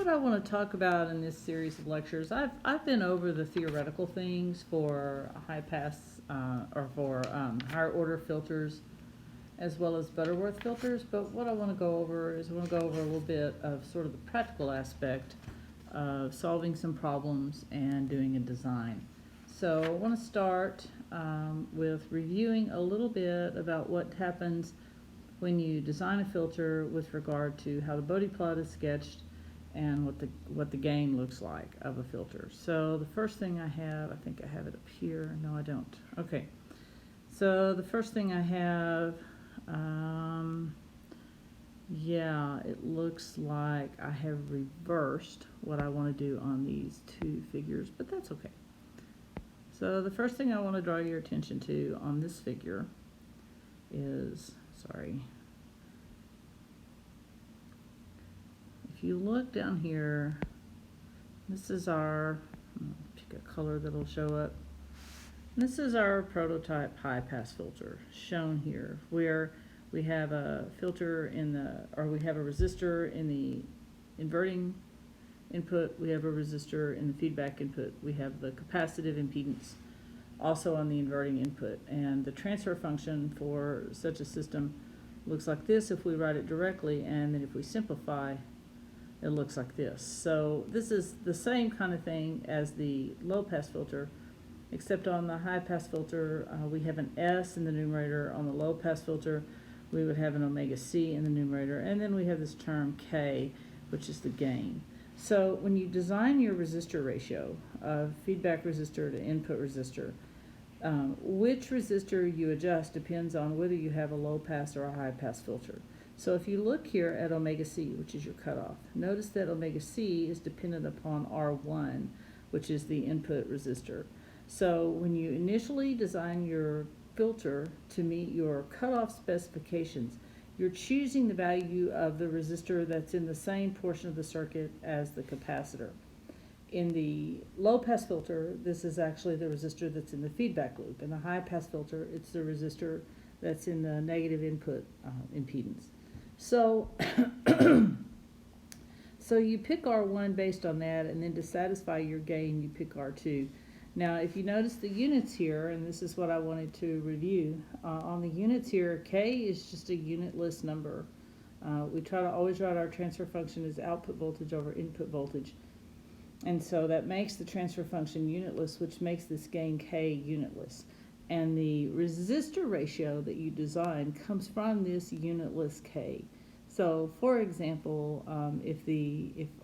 what I want to talk about in this series of lectures. I've been over the theoretical things for high pass or for higher order filters as well as Butterworth filters, but what I want to go over is I want to go over a little bit of sort of the practical aspect of solving some problems and doing a design. So I want to start with reviewing a little bit about what happens when you design a filter with regard to how the Bode plot is sketched and what the gain looks like of a filter. So the first thing I have, I think I have it up here. No, I don't. Okay. So the first thing I have, yeah, it looks like I have reversed what I want to do on these two figures, but that's okay. So the first thing I want to draw your attention to on this figure is, sorry, if you look down here, this is our, pick a color that'll show up. This is our prototype high pass filter shown here, where we have a filter in the, or we have a resistor in the inverting input, we have a resistor in the feedback input, we have the capacitive impedance also on the inverting input, and the transfer function for such a system looks like this if we write it directly, and then if we simplify, it looks like this. So this is the same kind of thing as the low pass filter, except on the high pass filter we have an S in the numerator. On the low pass filter we would have an omega C in the numerator, and then we have this term K, which is the gain. So when you design your resistor ratio of feedback resistor to input resistor, which resistor you adjust depends on whether you have a low pass or a high pass filter. So if you look here at omega C, which is your cutoff, notice that omega C is dependent upon R1, which is the input resistor. So when you initially design your filter to meet your cutoff specifications, you're choosing the value of the resistor that's in the same portion of the circuit as the capacitor. In the low pass filter, this is actually the resistor that's in the feedback loop. In the high pass filter, it's the resistor that's in the negative input impedance. So, so you pick R1 based on that, and then to satisfy your gain, you pick R2. Now, if you notice the units here, and this is what I wanted to review, on the units here, K is just a unitless number. We try to always write our transfer function as output voltage over input voltage. And so that makes the transfer function unitless, which makes this gain K unitless. And the resistor ratio that you design comes from this unitless K. So, for example, if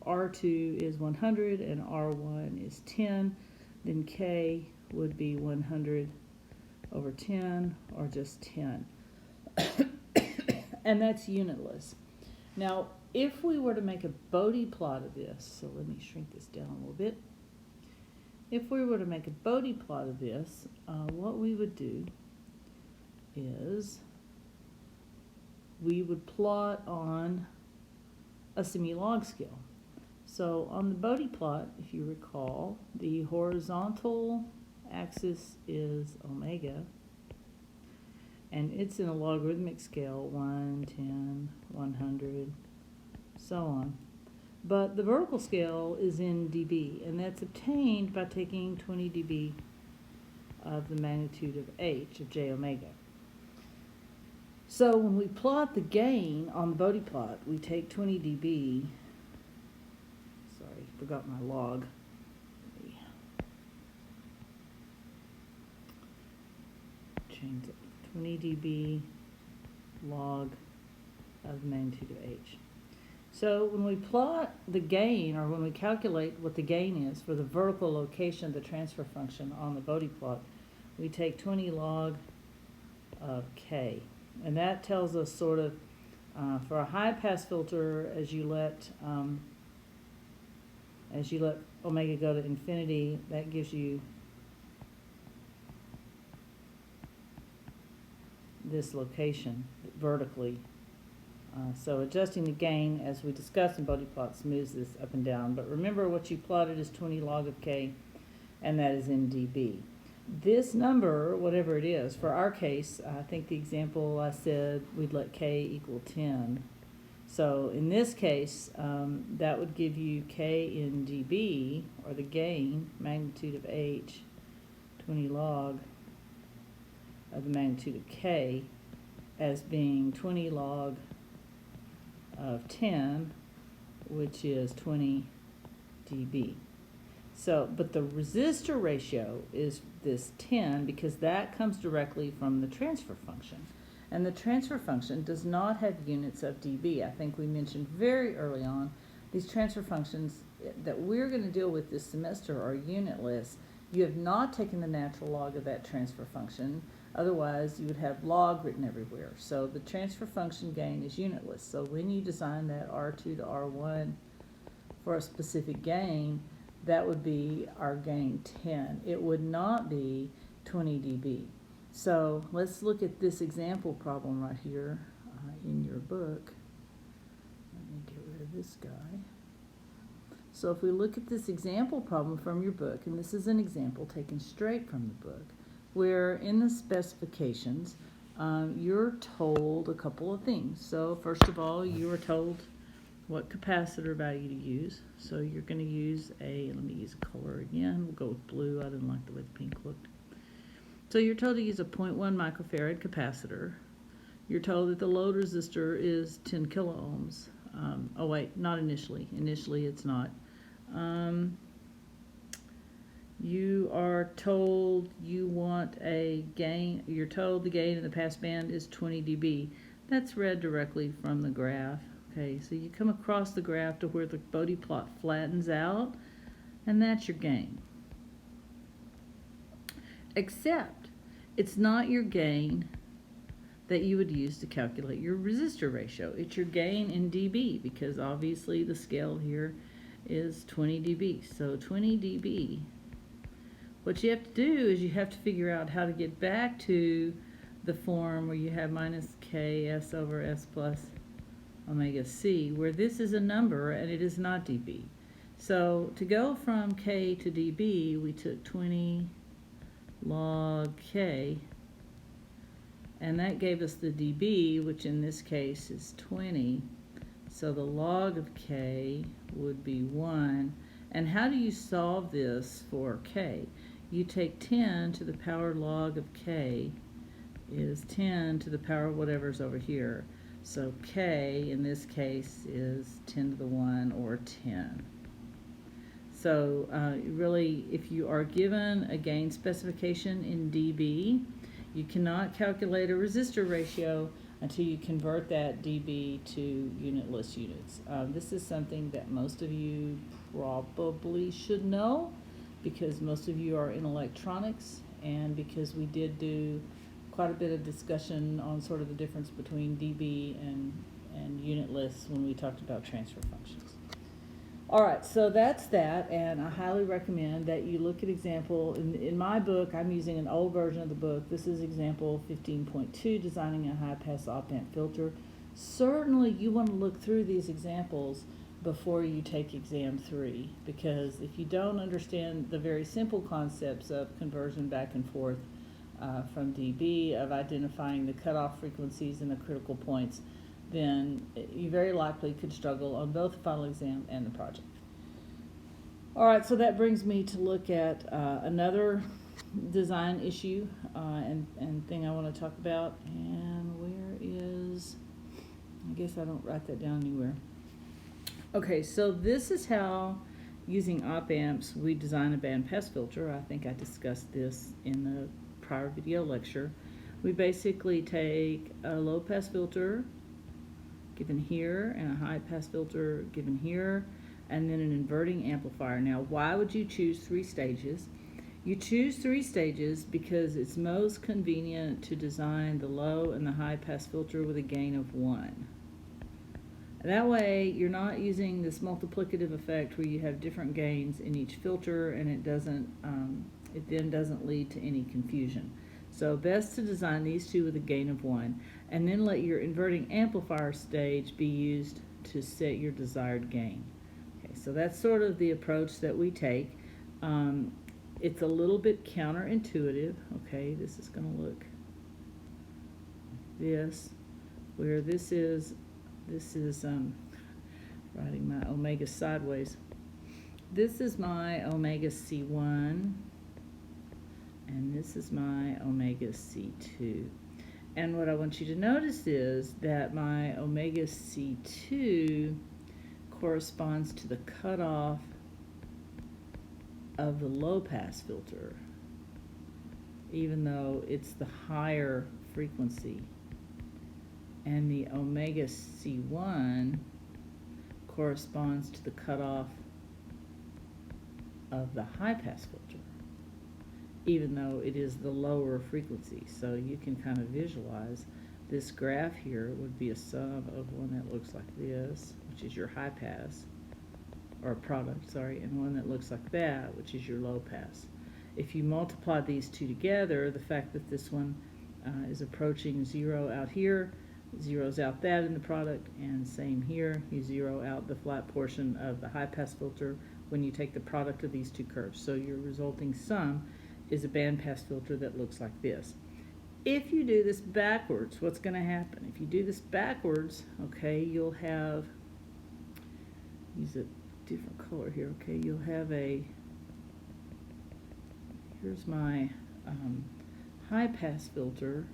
R2 is 100 and R1 is 10, then K would be 100 over 10, or just 10. And that's unitless. Now, if we were to make a Bode plot of this, so let me shrink this down a little bit. If we were to make a Bode plot of this, what we would do is we would plot on a semi-log scale. So on the Bode plot, if you recall, the horizontal axis is omega, and it's in a logarithmic scale, 1, 10, 100, so on. But the vertical scale is in dB, and that's obtained by taking 20 dB of the magnitude of h, of j omega. So when we plot the gain on the Bode plot, we take 20 dB, sorry, forgot my log. Change it, 20 dB log of the magnitude of h. So when we plot the gain, or when we calculate what the gain is for the vertical location of the transfer function on the Bode plot, we take 20 log of k. And that tells us sort of, for a high pass filter, as you let omega go to infinity, that gives you this location vertically. So adjusting the gain, as we discussed in Bode plot, smooths this up and down. But remember, what you plotted is 20 log of k, and that is in dB. This number, whatever it is, for our case, I think the example I said we'd let k equal 10. So in this case, that would give you K in dB, or the gain, magnitude of H, 20 log of the magnitude of K, as being 20 log of 10, which is 20 dB. So, but the resistor ratio is this 10 because that comes directly from the transfer function. And the transfer function does not have units of dB. I think we mentioned very early on, these transfer functions that we're going to deal with this semester are unitless. You have not taken the natural log of that transfer function. Otherwise, you would have log written everywhere. So the transfer function gain is unitless. So when you design that R2 to R1 for a specific gain, that would be our gain 10. It would not be 20 dB. So let's look at this example problem right here in your book. Let me get rid of this guy. So if we look at this example problem from your book, and this is an example taken straight from the book, where in the specifications, you're told a couple of things. So first of all, you are told what capacitor value to use. So you're going to use let me use a color again. We'll go with blue. I didn't like the way the pink looked. So you're told to use a 0.1 microfarad capacitor. You're told that the load resistor is 10 kiloohms. Oh wait, not initially. Initially it's not. You are told you want a gain. You're told the gain in the passband is 20 dB. That's read directly from the graph. Okay, so you come across the graph to where the Bode plot flattens out, and that's your gain. Except it's not your gain that you would use to calculate your resistor ratio. It's your gain in dB, because obviously the scale here is 20 dB. So 20 dB. What you have to do is you have to figure out how to get back to the form where you have minus K S over S plus omega C, where this is a number and it is not dB. So to go from K to dB, we took 20 log K, and that gave us the dB, which in this case is 20. So the log of K would be 1. And how do you solve this for K? You take 10 to the power log of K is 10 to the power of whatever's over here. So K in this case is 10 to the 1, or 10. So really, if you are given a gain specification in dB, you cannot calculate a resistor ratio until you convert that dB to unitless units. This is something that most of you probably should know, because most of you are in electronics, and because we did do quite a bit of discussion on sort of the difference between dB and unitless when we talked about transfer functions. Alright, so that's that, and I highly recommend that you look at example. In my book, I'm using an old version of the book. This is example 15.2, designing a high-pass op-amp filter. Certainly you want to look through these examples before you take exam 3, because if you don't understand the very simple concepts of conversion back and forth from dB, of identifying the cutoff frequencies and the critical points, then you very likely could struggle on both the final exam and the project. Alright, so that brings me to look at another design issue and thing I want to talk about. And where is, I guess I don't write that down anywhere. Okay, so this is how, using op amps, we design a bandpass filter. I think I discussed this in the prior video lecture. We basically take a low pass filter given here and a high pass filter given here, and then an inverting amplifier. Now, why would you choose 3 stages? You choose 3 stages because it's most convenient to design the low and the high pass filter with a gain of 1. That way you're not using this multiplicative effect where you have different gains in each filter, and it then doesn't lead to any confusion. So best to design these 2 with a gain of 1, and then let your inverting amplifier stage be used to set your desired gain. Okay, so that's sort of the approach that we take. It's a little bit counterintuitive. Okay, this is going to look like this, where this is this is writing my omega sideways. This is my omega C1, and this is my omega C2. And what I want you to notice is that my omega C2 corresponds to the cutoff of the low pass filter, even though it's the higher frequency. And the omega C1 corresponds to the cutoff of the high pass filter, even though it is the lower frequency. So you can kind of visualize this graph here would be a sum of one that looks like this, which is your high pass, or product, sorry, and one that looks like that, which is your low pass. If you multiply these two together, the fact that this one is approaching 0 out here, zeroes out that in the product, and same here, you zero out the flat portion of the high pass filter when you take the product of these two curves. So your resulting sum is a band pass filter that looks like this. If you do this backwards, what's going to happen? If you do this backwards, okay, you'll have, use a different color here, okay, you'll have a, here's my high pass filter,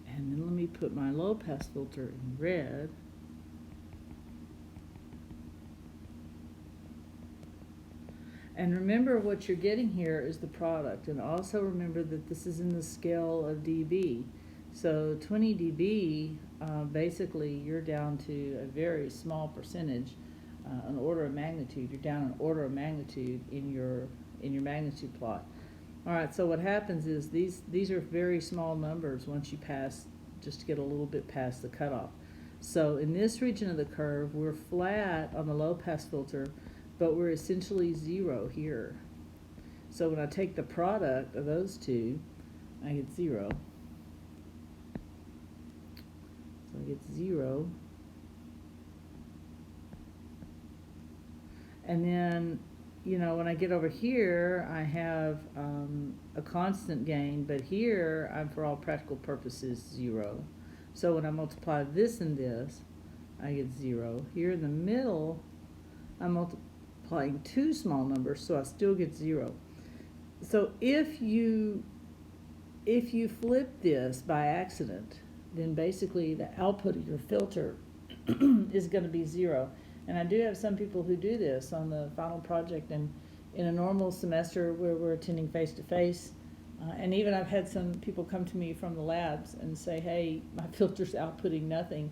and then let me put my low pass filter in red. And remember, what you're getting here is the product, and also remember that this is in the scale of dB. So 20 dB, basically you're down to a very small percentage, an order of magnitude. You're down an order of magnitude in your magnitude plot. All right, so what happens is these are very small numbers once you pass, just to get a little bit past the cutoff. So in this region of the curve, we're flat on the low pass filter, but we're essentially 0 here. So when I take the product of those two, I get 0. So I get 0. And then, you know, when I get over here, I have a constant gain, but here I'm, for all practical purposes, 0. So when I multiply this and this, I get 0. Here in the middle, I'm multiplying two small numbers, so I still get 0. So if you flip this by accident, then basically the output of your filter is going to be 0. And I do have some people who do this on the final project, and in a normal semester where we're attending face-to-face, and even I've had some people come to me from the labs and say, hey, my filter's outputting nothing,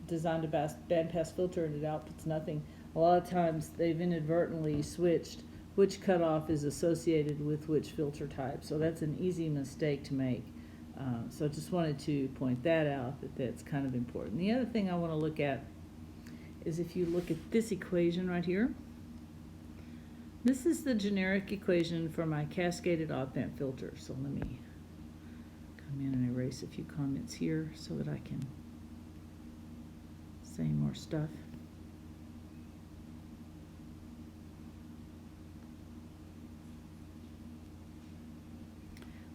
designed a bandpass filter and it outputs nothing. A lot of times they've inadvertently switched which cutoff is associated with which filter type. So that's an easy mistake to make. So I just wanted to point that out, that's kind of important. The other thing I want to look at is if you look at this equation right here. This is the generic equation for my cascaded op-amp filter. So let me come in and erase a few comments here so that I can say more stuff.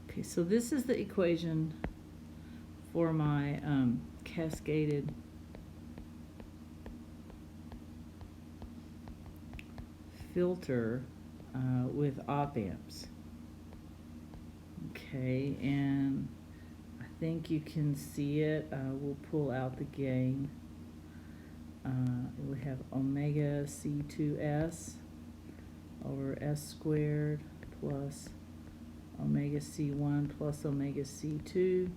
Okay, so this is the equation for my cascaded filter with op-amps. Okay, and I think you can see it. We'll pull out the gain. We have omega C2S over S squared plus omega C1 plus omega C2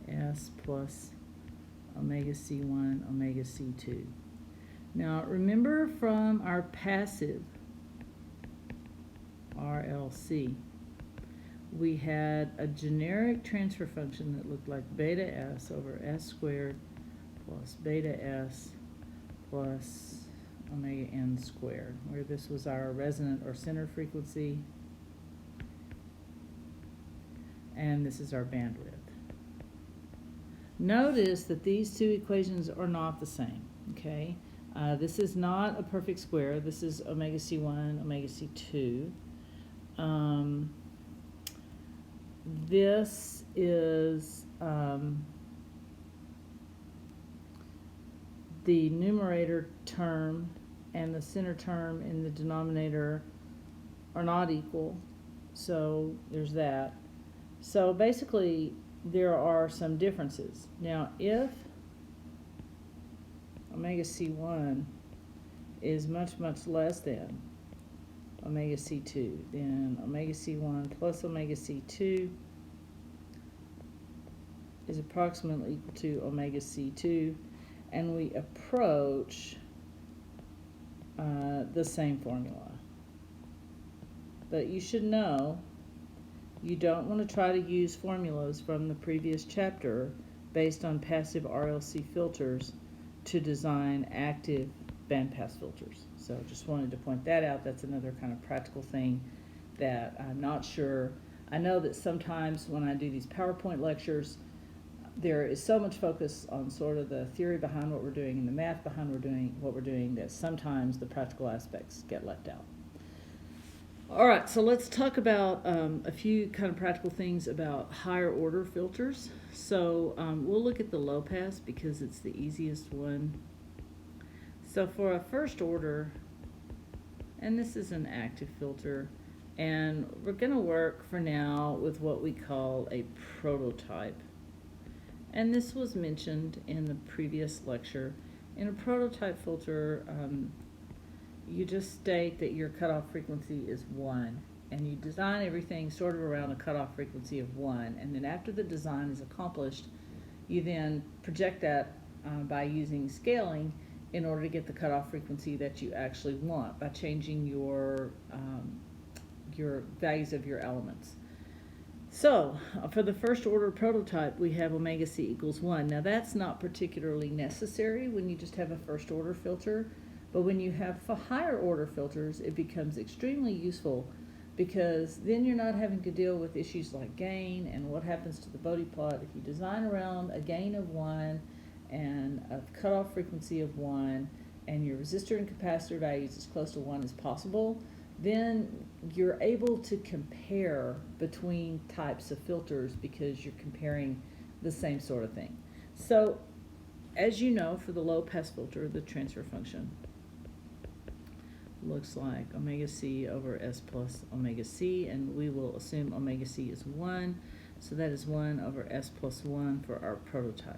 S plus omega C1 omega C2. Now remember from our passive RLC, we had a generic transfer function that looked like beta S over S squared plus beta S plus omega N squared, where this was our resonant or center frequency, and this is our bandwidth. Notice that these two equations are not the same, okay? This is not a perfect square. This is omega C1, omega C2. This is the numerator term and the center term in the denominator are not equal, so there's that. So basically there are some differences. Now if omega C1 is much less than omega C2, then omega C1 plus omega C2 is approximately equal to omega C2, and we approach the same formula. But you should know you don't want to try to use formulas from the previous chapter based on passive RLC filters to design active bandpass filters. So just wanted to point that out. That's another kind of practical thing that I'm not sure. I know that sometimes when I do these PowerPoint lectures, there is so much focus on sort of the theory behind what we're doing and the math behind what we're doing that sometimes the practical aspects get left out. All right, so let's talk about a few kind of practical things about higher order filters. So we'll look at the low pass because it's the easiest one. So for a first order, and this is an active filter, and we're going to work for now with what we call a prototype. And this was mentioned in the previous lecture. In a prototype filter, you just state that your cutoff frequency is 1, and you design everything sort of around a cutoff frequency of 1, and then after the design is accomplished, you then project that by using scaling in order to get the cutoff frequency that you actually want by changing your values of your elements. So for the first order prototype, we have omega C equals 1. Now that's not particularly necessary when you just have a first order filter, but when you have higher order filters, it becomes extremely useful because then you're not having to deal with issues like gain and what happens to the Bode plot. If you design around a gain of 1 and a cutoff frequency of 1 and your resistor and capacitor values as close to 1 as possible, then you're able to compare between types of filters because you're comparing the same sort of thing. So as you know, for the low pass filter, the transfer function looks like omega C over S plus omega C, and we will assume omega C is 1, so that is 1 over S plus 1 for our prototype.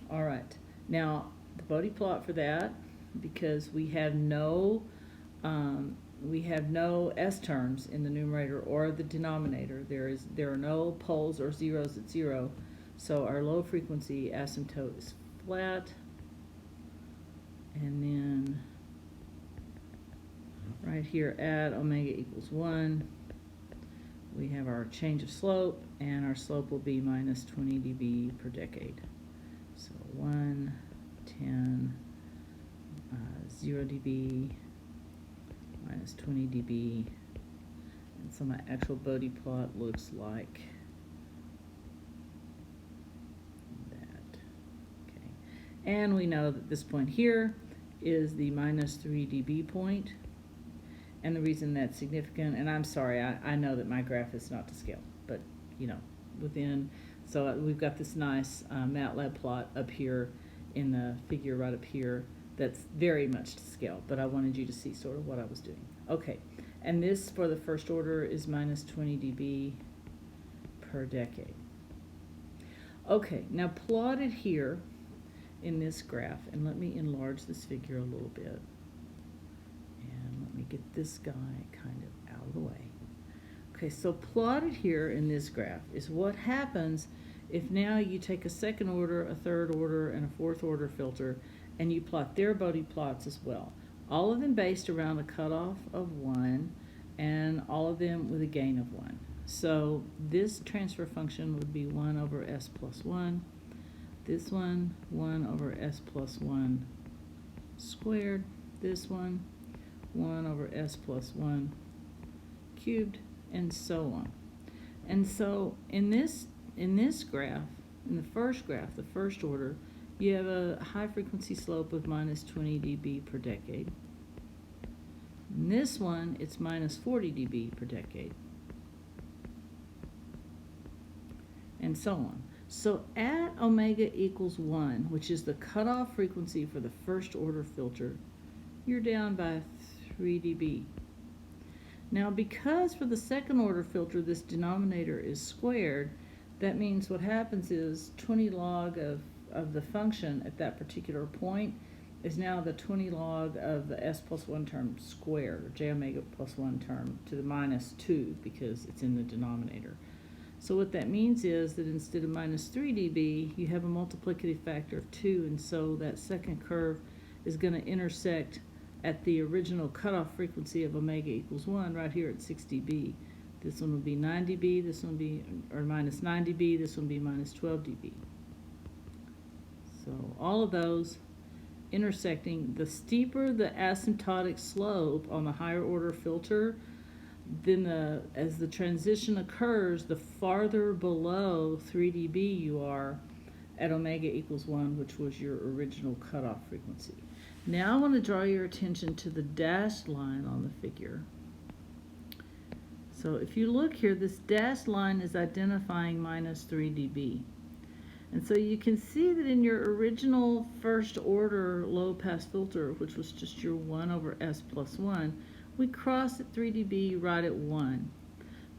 All right, now the Bode plot for that, because we have no S terms in the numerator or the denominator. There are no poles or zeros at 0, so our low frequency asymptote is flat. And then right here at omega equals 1, we have our change of slope, and our slope will be minus 20 dB per decade. So 1, 10, 0 dB, minus 20 dB. And so my actual Bode plot looks like that. Okay. And we know that this point here is the minus 3 dB point. And the reason that's significant, and I'm sorry, I know that my graph is not to scale, but you know, so we've got this nice MATLAB plot up here in the figure right up here that's very much to scale, but I wanted you to see sort of what I was doing. Okay, and this for the first order is minus 20 dB per decade. Okay, now plotted here in this graph, and let me enlarge this figure a little bit, and let me get this guy kind of out of the way. Okay, so plotted here in this graph is what happens if now you take a second order, a third order, and a fourth order filter, and you plot their Bode plots as well. All of them based around a cutoff of 1, and all of them with a gain of 1. So this transfer function would be 1 over S plus 1. This one, 1 over S plus 1 squared. This one, 1 over S plus 1 cubed, and so on. And so in this graph, in the first graph, the first order, you have a high frequency slope of minus 20 dB per decade. In this one, it's minus 40 dB per decade, and so on. So at omega equals 1, which is the cutoff frequency for the first order filter, you're down by 3 dB. Now because for the second order filter this denominator is squared, that means what happens is 20 log of the function at that particular point is now the 20 log of the s plus 1 term squared, or j omega plus 1 term, to the minus 2 because it's in the denominator. So what that means is that instead of minus 3 dB, you have a multiplicative factor of 2, and so that second curve is going to intersect at the original cutoff frequency of omega equals 1 right here at 6 dB. This one will be 9 dB, this one will be, or minus 9 dB, this one will be minus 12 dB. So all of those intersecting, the steeper the asymptotic slope on the higher order filter, then as the transition occurs, the farther below 3 dB you are at omega equals 1, which was your original cutoff frequency. Now I want to draw your attention to the dashed line on the figure. So if you look here, this dashed line is identifying minus 3 dB. And so you can see that in your original first order low pass filter, which was just your 1 over s plus 1, we crossed at 3 dB right at 1.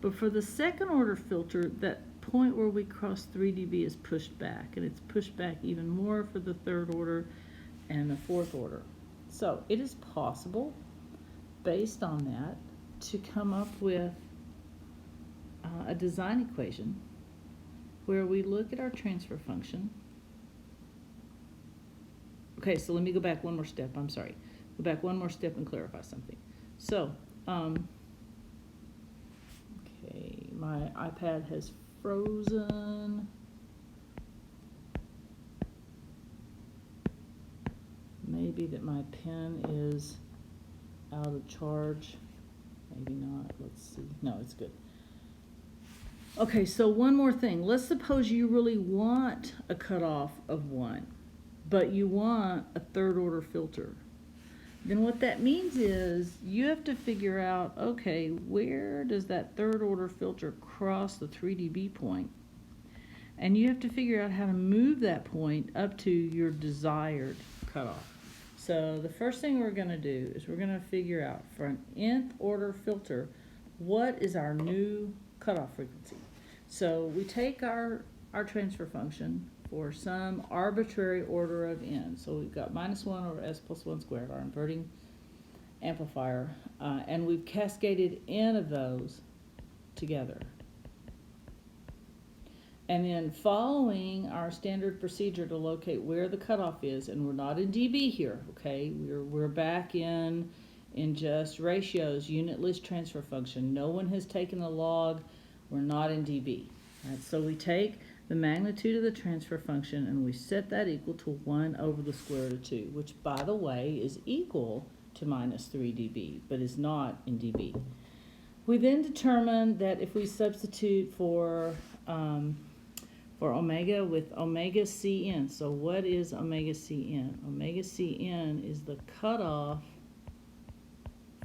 But for the second order filter, that point where we crossed 3 dB is pushed back, and it's pushed back even more for the third order and the fourth order. So it is possible, based on that, to come up with a design equation where we look at our transfer function. Okay, so let me go back one more step. I'm sorry. Go back one more step and clarify something. So, okay, my iPad has frozen. Maybe that my pen is out of charge. Maybe not. Let's see. No, it's good. Okay, so one more thing. Let's suppose you really want a cutoff of 1, but you want a third order filter. Then what that means is you have to figure out, okay, where does that third order filter cross the 3 dB point? And you have to figure out how to move that point up to your desired cutoff. So the first thing we're going to do is we're going to figure out for an nth order filter, what is our new cutoff frequency? So we take our transfer function for some arbitrary order of n. So we've got minus 1 over s plus 1 squared, our inverting amplifier, and we've cascaded n of those together. And then following our standard procedure to locate where the cutoff is, and we're not in dB here, okay? We're back in just ratios, unit list transfer function. No one has taken a log. We're not in dB. Right? So we take the magnitude of the transfer function and we set that equal to 1 over the square root of 2, which, by the way, is equal to minus 3 dB, but is not in dB. We then determine that if we substitute for omega with omega Cn. So what is omega Cn? Omega Cn is the cutoff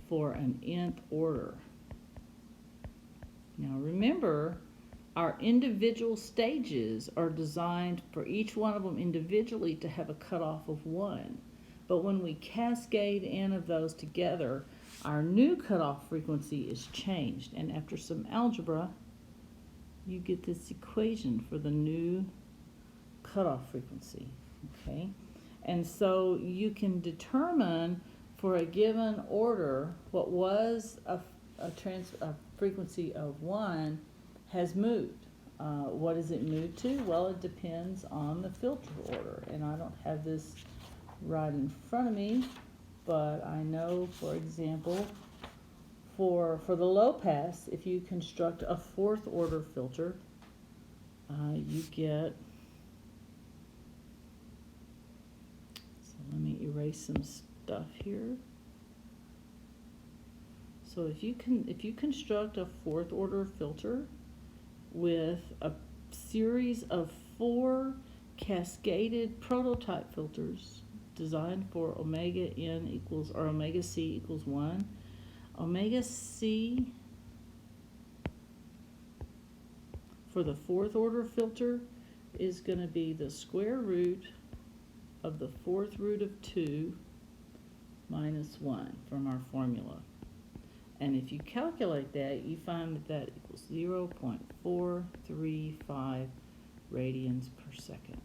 for an nth order. Now remember, our individual stages are designed for each one of them individually to have a cutoff of 1. But when we cascade n of those together, our new cutoff frequency is changed. And after some algebra, you get this equation for the new cutoff frequency, okay? And so you can determine for a given order what was a frequency of 1 has moved. What does it move to? Well, it depends on the filter order, and I don't have this right in front of me, but I know, for example, for the low pass, if you construct a fourth order filter, you get, so let me erase some stuff here. So if you construct a fourth order filter with a series of 4 cascaded prototype filters designed for omega n equals, or omega c equals 1, omega c for the fourth order filter is going to be the square root of the fourth root of 2 minus 1 from our formula. And if you calculate that, you find that that equals 0.435 radians per second.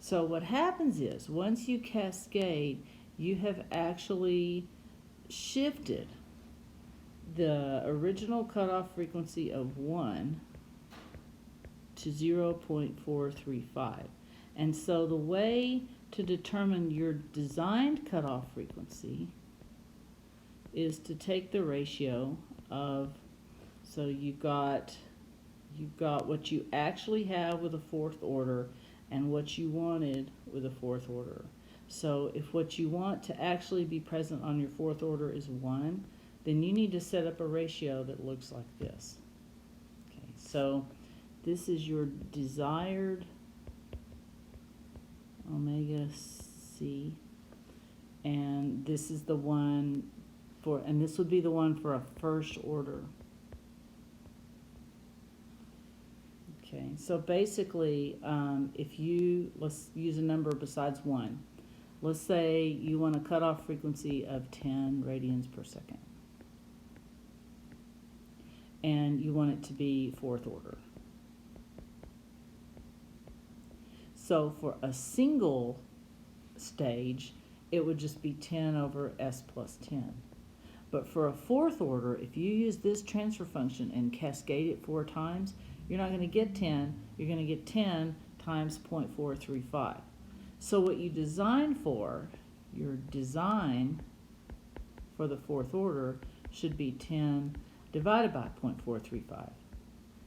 So what happens is, once you cascade, you have actually shifted the original cutoff frequency of 1 to 0.435. And so the way to determine your designed cutoff frequency is to take the ratio of, so you've got what you actually have with a fourth order and what you wanted with a fourth order. So if what you want to actually be present on your fourth order is 1, then you need to set up a ratio that looks like this. Okay, so this is your desired omega C, and this is the one for, and this would be the one for a first order. Okay, so basically, let's use a number besides 1. Let's say you want a cutoff frequency of 10 radians per second. And you want it to be fourth order. So for a single stage, it would just be 10 over s plus 10. But for a fourth order, if you use this transfer function and cascade it 4 times, you're not going to get 10, you're going to get 10 times 0.435. So what you design for, your design for the fourth order should be 10 divided by 0.435.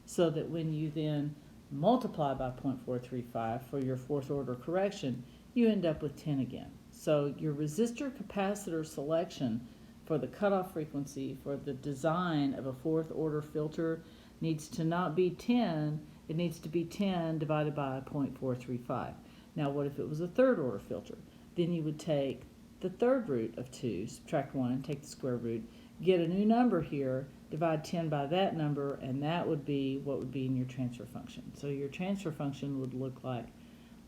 So that when you then multiply by 0.435 for your fourth order correction, you end up with 10 again. So your resistor capacitor selection for the cutoff frequency for the design of a fourth order filter needs to not be 10, it needs to be 10 divided by 0.435. Now what if it was a third order filter? Then you would take the third root of 2, subtract 1, take the square root, get a new number here, divide 10 by that number, and that would be what would be in your transfer function. So your transfer function would look like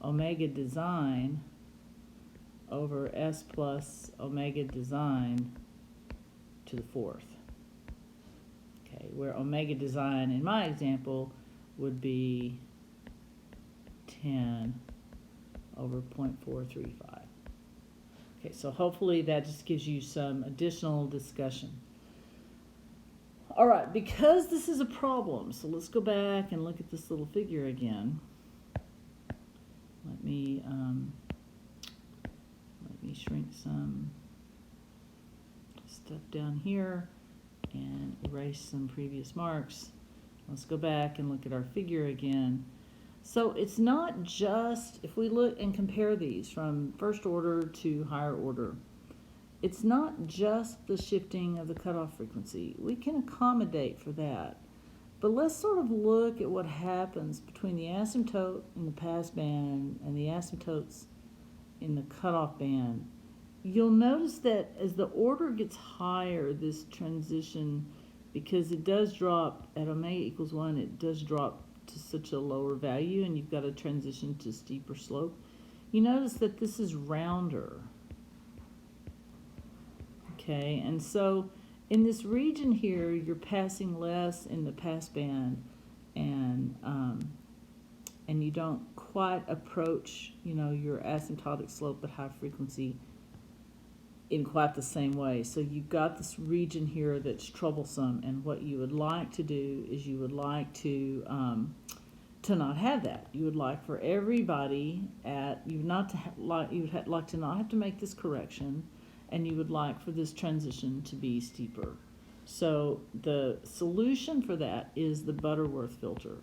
omega design over s plus omega design to the fourth. Okay, where omega design in my example would be 10 over 0.435. Okay, so hopefully that just gives you some additional discussion. All right, because this is a problem, so let's go back and look at this little figure again. Let me shrink some stuff down here and erase some previous marks. Let's go back and look at our figure again. So it's not just, if we look and compare these from first order to higher order, it's not just the shifting of the cutoff frequency. We can accommodate for that. But let's sort of look at what happens between the asymptote in the pass band and the asymptotes in the cutoff band. You'll notice that as the order gets higher, this transition, because it does drop at omega equals 1, it does drop to such a lower value, and you've got a transition to steeper slope. You notice that this is rounder. Okay, and so in this region here, you're passing less in the pass band, and you don't quite approach, your asymptotic slope at high frequency in quite the same way. So you've got this region here that's troublesome, and what you would like to do is you would like to not have that. You would like for everybody you would like to not have to make this correction, and you would like for this transition to be steeper. So the solution for that is the Butterworth filter.